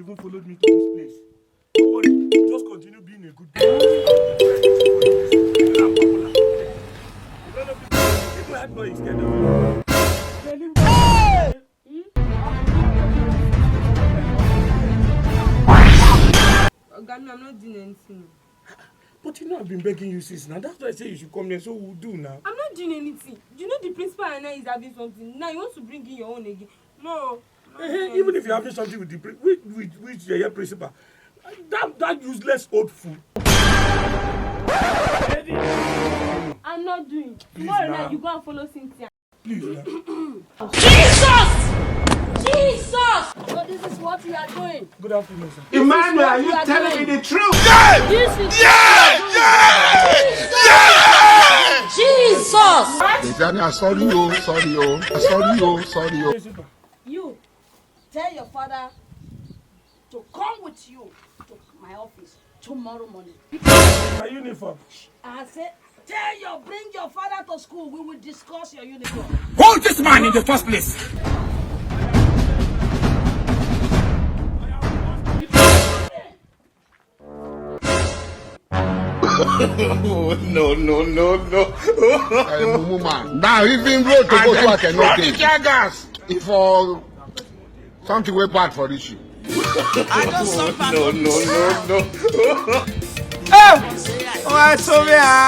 even followed me to this place. Don't worry, just continue being a good girl. Bad boy is scared of you. I'm not doing anything. But you know I've been begging you since now. That's why I say you should come here, so we'll do now. I'm not doing anything. You know the principal and I is having something. Now you want to bring in your own again. No. Even if you're having something with the with your principal, that useless old fool. I'm not doing. Tomorrow night you go and follow Cynthia. Please now. Jesus! Jesus! So this is what we are doing. Good afternoon, sir. Emmanuel, are you telling me the truth? This is Jesus! Sorry. You tell your father to come with you to my office tomorrow morning. My uniform. I said, bring your father to school. We will discuss your uniform. Hold this man in the first place. No. Now even road to go to work and no day. Gas. If for something way bad for this shit. No. Oh, I saw